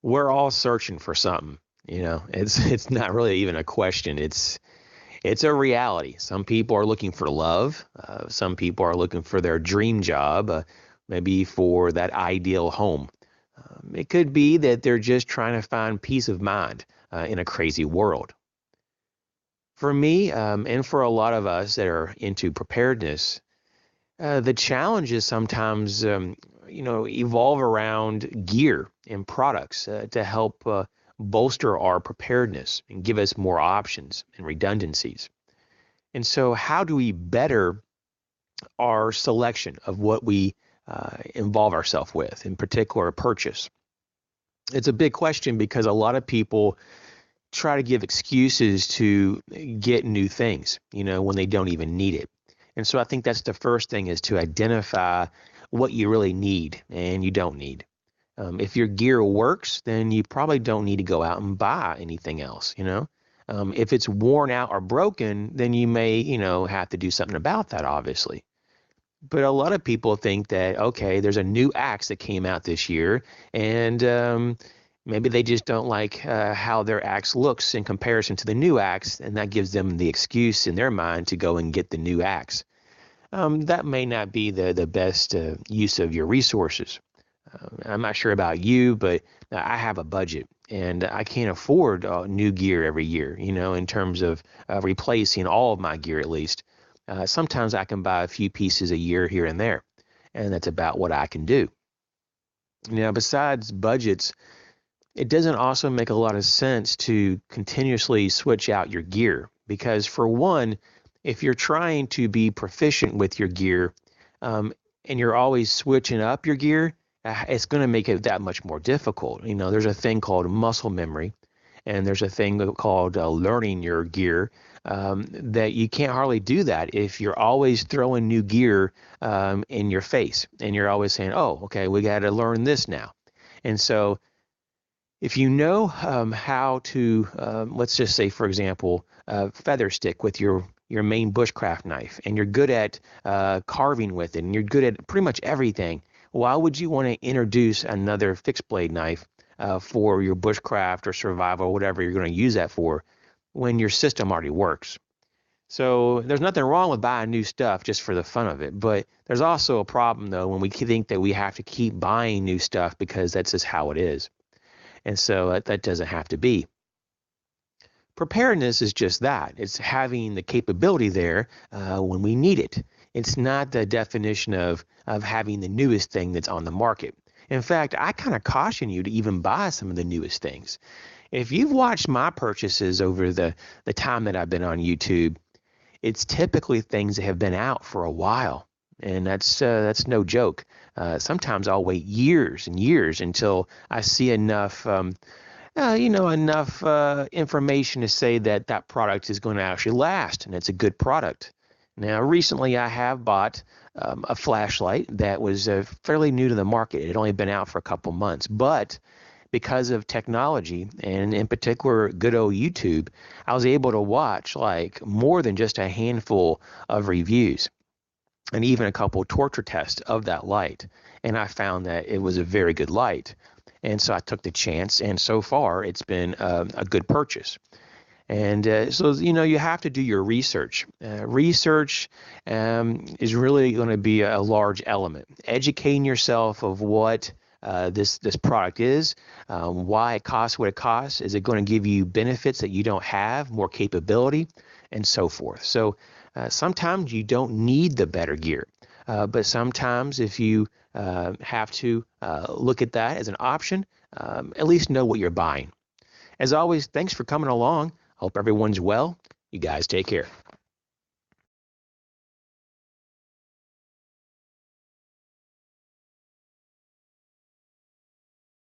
We're all searching for something. It's not really even a question. It's a reality. Some people are looking for love. Some people are looking for their dream job, maybe for that ideal home. It could be that they're just trying to find peace of mind in a crazy world. For me, and for a lot of us that are into preparedness, the challenges sometimes, evolve around gear and products to help bolster our preparedness and give us more options and redundancies. And so, how do we better our selection of what we involve ourselves with, in particular, a purchase? It's a big question because a lot of people try to give excuses to get new things, when they don't even need it. And so I think that's the first thing is to identify what you really need and you don't need. If your gear works, then you probably don't need to go out and buy anything else. If it's worn out or broken, then you may, have to do something about that, obviously. But a lot of people think that, okay, there's a new axe that came out this year, and maybe they just don't like how their axe looks in comparison to the new axe, and that gives them the excuse in their mind to go and get the new axe. That may not be the best use of your resources. I'm not sure about you, but I have a budget and I can't afford new gear every year, in terms of replacing all of my gear at least. Sometimes I can buy a few pieces a year here and there, and that's about what I can do. Now, besides budgets, it doesn't also make a lot of sense to continuously switch out your gear because, for one, if you're trying to be proficient with your gear and you're always switching up your gear, it's going to make it that much more difficult. There's a thing called muscle memory, and there's a thing called learning your gear that you can't hardly do that if you're always throwing new gear in your face and you're always saying, oh, okay, we got to learn this now. And so if you know how to, let's just say, for example, feather stick with your main bushcraft knife, and you're good at carving with it, and you're good at pretty much everything, why would you want to introduce another fixed blade knife for your bushcraft or survival or whatever you're going to use that for when your system already works? So there's nothing wrong with buying new stuff just for the fun of it, but there's also a problem though when we think that we have to keep buying new stuff because that's just how it is. And so that doesn't have to be. Preparedness is just that. It's having the capability there when we need it. It's not the definition of having the newest thing that's on the market. In fact, I kind of caution you to even buy some of the newest things. If you've watched my purchases over the time that I've been on YouTube, it's typically things that have been out for a while. And that's no joke. Sometimes I'll wait years and years until I see enough information to say that that product is going to actually last and it's a good product. Now, recently I have bought a flashlight that was fairly new to the market. It had only been out for a couple months, but because of technology and in particular good old YouTube, I was able to watch like more than just a handful of reviews and even a couple torture tests of that light. And I found that it was a very good light. And so I took the chance, and so far it's been a good purchase. And so, you have to do your research. Research is really going to be a large element. Educating yourself of what this product is, why it costs what it costs. Is it going to give you benefits that you don't have, more capability, and so forth. So sometimes you don't need the better gear. But sometimes if you have to look at that as an option, at least know what you're buying. As always, thanks for coming along. Hope everyone's well. You guys take care.